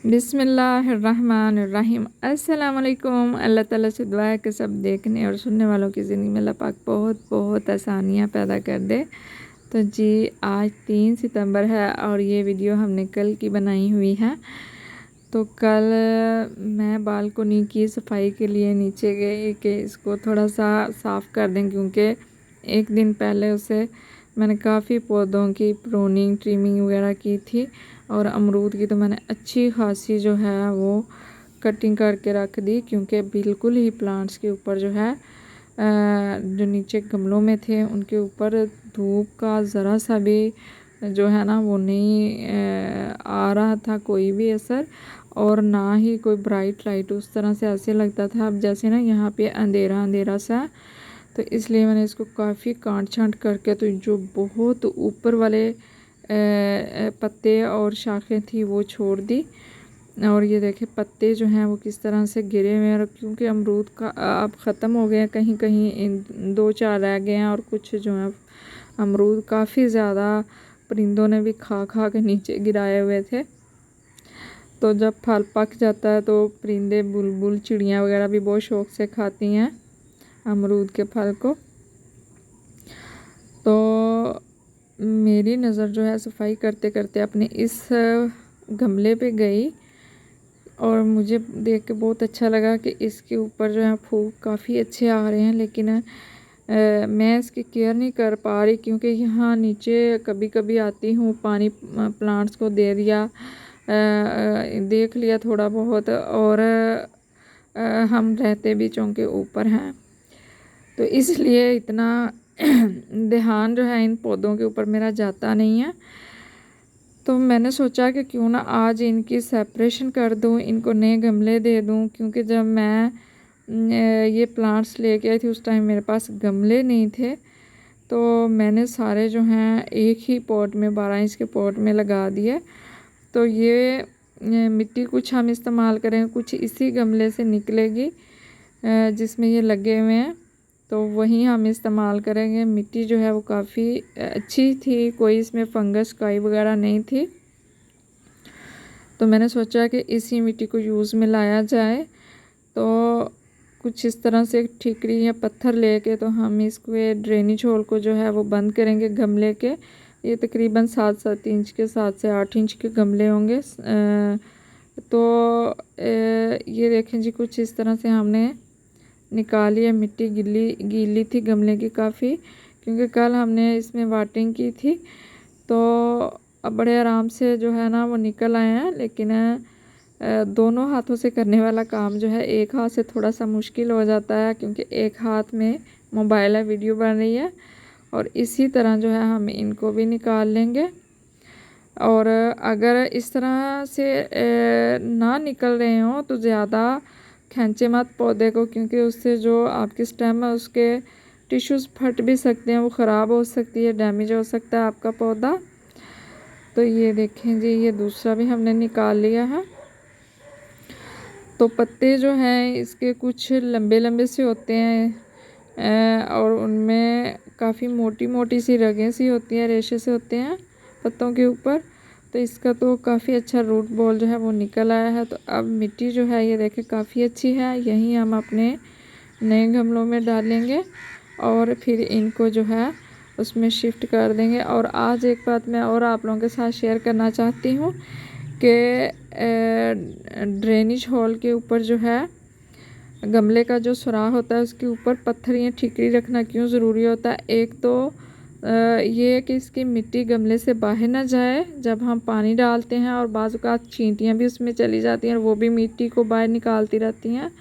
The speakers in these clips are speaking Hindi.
बिस्मिल्लाहिर्रहमानिर्रहीम। अस्सलाम वालेकुम। अल्लाह ताला से दुआ है कि सब देखने और सुनने वालों की ज़िंदगी में अल्लाह पाक बहुत बहुत आसानियाँ पैदा कर दे। तो जी आज 3 सितंबर है और ये वीडियो हमने कल की बनाई हुई है। तो कल मैं बालकनी की सफाई के लिए नीचे गई कि इसको थोड़ा सा साफ़ कर दें, क्योंकि एक दिन पहले उसे मैंने काफ़ी पौधों की प्रूनिंग ट्रिमिंग वगैरह की थी और अमरूद की तो मैंने अच्छी खासी जो है वो कटिंग करके रख दी, क्योंकि बिल्कुल ही प्लांट्स के ऊपर जो है जो नीचे गमलों में थे उनके ऊपर धूप का ज़रा सा भी जो है ना वो नहीं आ रहा था कोई भी असर, और ना ही कोई ब्राइट लाइट। उस तरह से ऐसे लगता था अब जैसे ना यहाँ पे अंधेरा अंधेरा सा। तो इसलिए मैंने इसको काफ़ी काट छांट करके तो जो बहुत ऊपर वाले पत्ते और शाखें थी वो छोड़ दी। और ये देखें पत्ते जो हैं वो किस तरह से गिरे हुए हैं, क्योंकि अमरूद का अब ख़त्म हो गया, कहीं कहीं इन 2-4 रह गए हैं और कुछ जो है अमरूद काफ़ी ज़्यादा परिंदों ने भी खा खा के नीचे गिराए हुए थे। तो जब फल पक जाता है तो परिंदे बुलबुल चिड़ियाँ वगैरह भी बहुत शौक़ से खाती हैं अमरूद के फल को। तो मेरी नज़र जो है सफाई करते करते अपने इस गमले पे गई और मुझे देख के बहुत अच्छा लगा कि इसके ऊपर जो है फूल काफ़ी अच्छे आ रहे हैं, लेकिन मैं इसकी केयर नहीं कर पा रही, क्योंकि यहाँ नीचे कभी कभी आती हूँ पानी प्लांट्स को दे दिया, देख लिया थोड़ा बहुत, और हम रहते भी चौंके ऊपर हैं तो इसलिए इतना ध्यान जो है इन पौधों के ऊपर मेरा जाता नहीं है। तो मैंने सोचा कि क्यों ना आज इनकी सेपरेशन कर दूं, इनको नए गमले दे दूं, क्योंकि जब मैं ये प्लांट्स लेके आई थी उस टाइम मेरे पास गमले नहीं थे। तो मैंने सारे जो हैं एक ही पॉट में 12 इंच के पॉट में लगा दिए। तो ये मिट्टी कुछ हम इस्तेमाल करेंगे, कुछ इसी गमले से निकलेगी जिसमें ये लगे हुए हैं, तो वही हम इस्तेमाल करेंगे। मिट्टी जो है वो काफ़ी अच्छी थी, कोई इसमें फंगस काई वगैरह नहीं थी। तो मैंने सोचा कि इसी मिट्टी को यूज़ में लाया जाए। तो कुछ इस तरह से ठीकरी या पत्थर लेके तो हम इसको ड्रेनेज होल को जो है वो बंद करेंगे गमले के। ये तकरीबन 7-7 इंच के 7 से 8 इंच के गमले होंगे। तो ये देखें जी कुछ इस तरह से हमने निकाली है मिट्टी, गीली थी गमले की काफ़ी, क्योंकि कल हमने इसमें वाटिंग की थी। तो अब बड़े आराम से जो है ना वो निकल आए हैं, लेकिन दोनों हाथों से करने वाला काम जो है एक हाथ से थोड़ा सा मुश्किल हो जाता है, क्योंकि एक हाथ में मोबाइल है, वीडियो बन रही है, और इसी तरह जो है हम इनको भी निकाल लेंगे। और अगर इस तरह से ना निकल रहे हों तो ज़्यादा खींचे मत पौधे को, क्योंकि उससे जो आपकी स्टेम है उसके टिश्यूज़ फट भी सकते हैं, वो ख़राब हो सकती है, डैमेज हो सकता है आपका पौधा। तो ये देखें जी ये दूसरा भी हमने निकाल लिया है। तो पत्ते जो हैं इसके कुछ लंबे लंबे से होते हैं और उनमें काफ़ी मोटी मोटी सी रगें सी होती हैं, रेशे से होते हैं पत्तों के ऊपर। तो इसका तो काफ़ी अच्छा रूट बॉल जो है वो निकल आया है। तो अब मिट्टी जो है ये देखें काफ़ी अच्छी है, यही हम अपने नए गमलों में डालेंगे और फिर इनको जो है उसमें शिफ्ट कर देंगे। और आज एक बात मैं और आप लोगों के साथ शेयर करना चाहती हूँ कि ड्रेनेज होल के ऊपर जो है गमले का जो सुराख होता है उसके ऊपर पत्थर या ठीकरी रखना क्यों ज़रूरी होता है। एक तो ये कि इसकी मिट्टी गमले से बाहर ना जाए जब हम पानी डालते हैं, और बाज़ औक़ात चींटियाँ भी उसमें चली जाती हैं और वो भी मिट्टी को बाहर निकालती रहती हैं।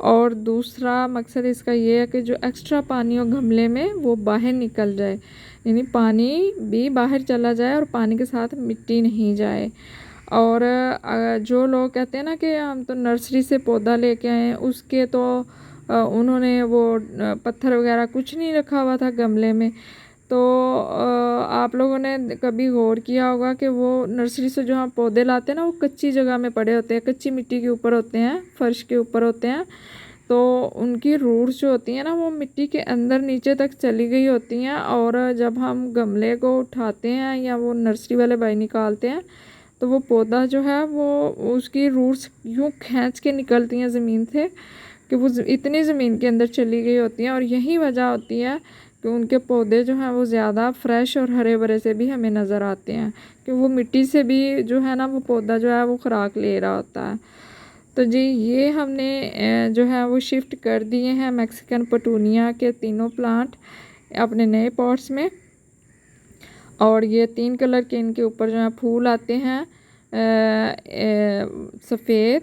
और दूसरा मकसद इसका ये है कि जो एक्स्ट्रा पानी हो गमले में वो बाहर निकल जाए, यानी पानी भी बाहर चला जाए और पानी के साथ मिट्टी नहीं जाए। और जो लोग कहते हैं ना कि हम तो नर्सरी से पौधा लेके आए हैं, उसके तो उन्होंने वो पत्थर वगैरह कुछ नहीं रखा हुआ था गमले में। तो आप लोगों ने कभी गौर किया होगा कि वो नर्सरी से जो हम पौधे लाते हैं ना वो कच्ची जगह में पड़े होते हैं, कच्ची मिट्टी के ऊपर होते हैं, फर्श के ऊपर होते हैं। तो उनकी रूट्स जो होती हैं ना वो मिट्टी के अंदर नीचे तक चली गई होती हैं, और जब हम गमले को उठाते हैं या वो नर्सरी वाले भाई निकालते हैं तो वो पौधा जो है वो उसकी रूट्स यूँ खींच के निकलती हैं ज़मीन से कि वो इतनी ज़मीन के अंदर चली गई होती हैं। और यही वजह होती है कि उनके पौधे जो हैं वो ज़्यादा फ्रेश और हरे भरे से भी हमें नज़र आते हैं, कि वो मिट्टी से भी जो है ना वो पौधा जो है वो खुराक ले रहा होता है। तो जी ये हमने जो है वो शिफ्ट कर दिए हैं मैक्सिकन पटूनिया के तीनों प्लांट अपने नए पॉट्स में। और ये 3 कलर के इनके ऊपर जो है फूल आते हैं, सफ़ेद,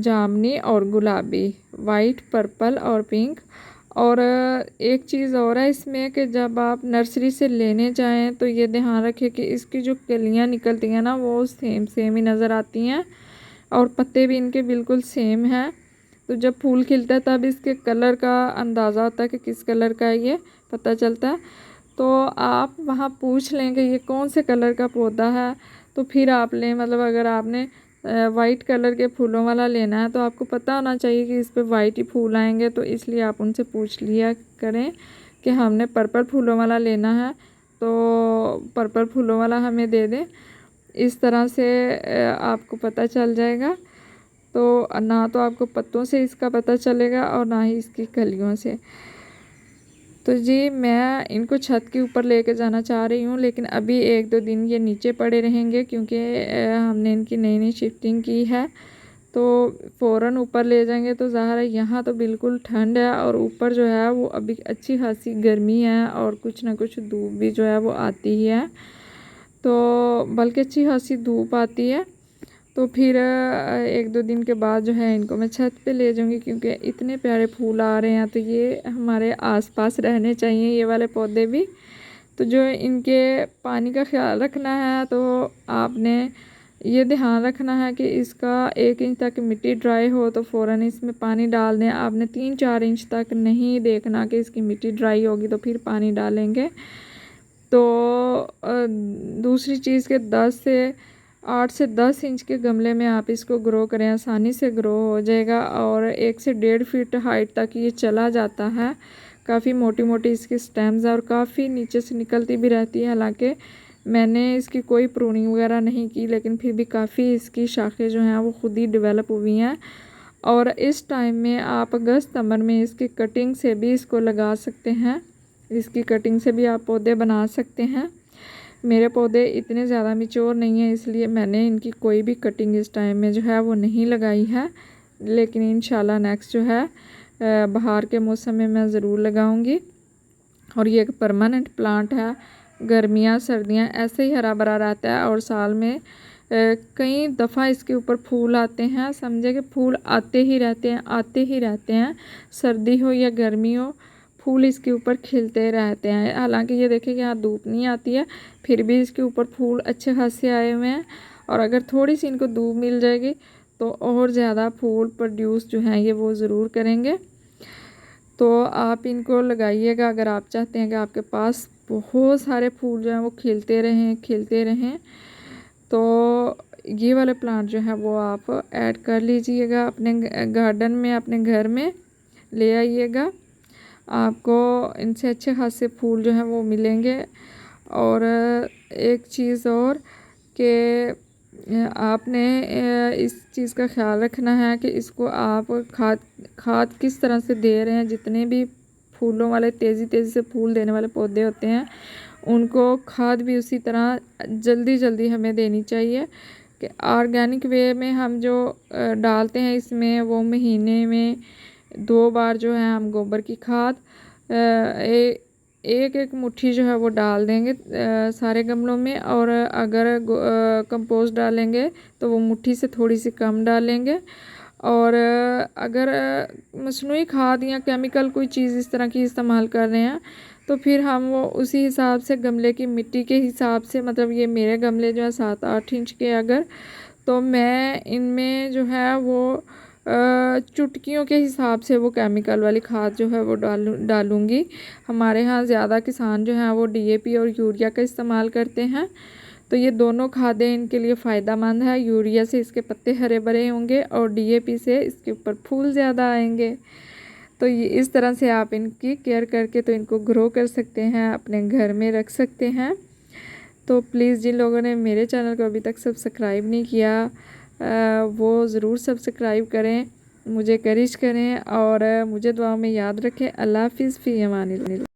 जामुनी और गुलाबी, वाइट, पर्पल और पिंक। और एक चीज़ और है इसमें कि जब आप नर्सरी से लेने जाएं तो ये ध्यान रखें कि इसकी जो कलियां निकलती हैं ना वो सेम ही नज़र आती हैं और पत्ते भी इनके बिल्कुल सेम हैं। तो जब फूल खिलता है तब इसके कलर का अंदाज़ा होता है कि किस कलर का है, ये पता चलता है। तो आप वहाँ पूछ लें कि ये कौन से कलर का पौधा है, तो फिर आप लें। मतलब अगर आपने वाइट कलर के फूलों वाला लेना है तो आपको पता होना चाहिए कि इस पे वाइट ही फूल आएंगे, तो इसलिए आप उनसे पूछ लिया करें कि हमने पर्पल फूलों वाला लेना है तो पर्पल फूलों वाला हमें दे दें। इस तरह से आपको पता चल जाएगा। तो ना तो आपको पत्तों से इसका पता चलेगा और ना ही इसकी कलियों से। तो जी मैं इनको छत के ऊपर लेके जाना चाह रही हूँ, लेकिन अभी 1-2 दिन ये नीचे पड़े रहेंगे क्योंकि हमने इनकी नई शिफ्टिंग की है। तो फ़ौरन ऊपर ले जाएंगे तो ज़ाहिर है यहाँ तो बिल्कुल ठंड है और ऊपर जो है वो अभी अच्छी खासी गर्मी है और कुछ ना कुछ धूप भी जो है वो आती ही है। तो बल्कि अच्छी खासी धूप आती है। तो फिर 1-2 दिन के बाद जो है इनको मैं छत पे ले जाऊंगी क्योंकि इतने प्यारे फूल आ रहे हैं, तो ये हमारे आसपास रहने चाहिए ये वाले पौधे भी। तो जो इनके पानी का ख्याल रखना है तो आपने ये ध्यान रखना है कि इसका 1 इंच तक मिट्टी ड्राई हो तो फ़ौरन इसमें पानी डाल दें। आपने 3-4 इंच तक नहीं देखना कि इसकी मिट्टी ड्राई होगी तो फिर पानी डालेंगे। तो दूसरी चीज़ के 8 से 10 इंच के गमले में आप इसको ग्रो करें, आसानी से ग्रो हो जाएगा। और 1 से 1.5 फीट हाइट तक ये चला जाता है। काफ़ी मोटी मोटी इसकी स्टेम्स है और काफ़ी नीचे से निकलती भी रहती है। हालांकि मैंने इसकी कोई प्रूनिंग वगैरह नहीं की, लेकिन फिर भी काफ़ी इसकी शाखें जो हैं वो खुद ही डेवलप हुई हैं। और इस टाइम में आप अगस्त सितंबर में इसकी कटिंग से भी इसको लगा सकते हैं। इसकी कटिंग से भी आप पौधे बना सकते हैं। मेरे पौधे इतने ज़्यादा मैच्योर नहीं है इसलिए मैंने इनकी कोई भी कटिंग इस टाइम में जो है वो नहीं लगाई है, लेकिन इंशाल्लाह नेक्स्ट जो है बाहर के मौसम में मैं ज़रूर लगाऊंगी। और ये एक परमानेंट प्लांट है, गर्मियाँ सर्दियाँ ऐसे ही हरा भरा रहता है और साल में कई दफ़ा इसके ऊपर फूल आते हैं। समझे कि फूल आते ही रहते हैं, सर्दी हो या गर्मी हो फूल इसके ऊपर खिलते रहते हैं। हालांकि ये देखिए कि यहाँ धूप नहीं आती है फिर भी इसके ऊपर फूल अच्छे खासे आए हुए हैं। और अगर थोड़ी सी इनको धूप मिल जाएगी तो और ज़्यादा फूल प्रोड्यूस जो हैं ये वो ज़रूर करेंगे। तो आप इनको लगाइएगा अगर आप चाहते हैं कि आपके पास बहुत सारे फूल जो हैं वो खिलते रहें। तो ये वाले प्लांट जो है वो आप ऐड कर लीजिएगा अपने गार्डन में, अपने घर में ले आइएगा। आपको इनसे अच्छे खासे फूल जो हैं वो मिलेंगे। और एक चीज़ और कि आपने इस चीज़ का ख्याल रखना है कि इसको आप खाद किस तरह से दे रहे हैं। जितने भी फूलों वाले तेज़ी से फूल देने वाले पौधे होते हैं उनको खाद भी उसी तरह जल्दी हमें देनी चाहिए कि ऑर्गेनिक वे में हम जो डालते हैं इसमें वो महीने में 2 बार जो है हम गोबर की खाद एक मुट्ठी जो है वो डाल देंगे सारे गमलों में। और अगर कंपोस्ट डालेंगे तो वो मुट्ठी से थोड़ी सी कम डालेंगे। और अगर मसनूई खाद या केमिकल कोई चीज़ इस तरह की इस्तेमाल कर रहे हैं तो फिर हम वो उसी हिसाब से गमले की मिट्टी के हिसाब से, मतलब ये मेरे गमले जो है 7-8 इंच के अगर, तो मैं इनमें जो है वो चुटकियों के हिसाब से वो केमिकल वाली खाद जो है वो डालूँगी। हमारे यहाँ ज़्यादा किसान जो हैं वो DAP और यूरिया का इस्तेमाल करते हैं, तो ये दोनों खादें इनके लिए फ़ायदा मंद है। यूरिया से इसके पत्ते हरे भरे होंगे और DAP से इसके ऊपर फूल ज़्यादा आएंगे। तो ये इस तरह से आप इनकी केयर करके तो इनको ग्रो कर सकते हैं, अपने घर में रख सकते हैं। तो प्लीज़ जिन लोगों ने मेरे चैनल को अभी तक सब्सक्राइब नहीं किया वो ज़रूर सब्सक्राइब करें, मुझे करिश करें और मुझे दुआ में याद रखें। अल्लाह हाफ़िज़, फ़ी अमानिल्लाह।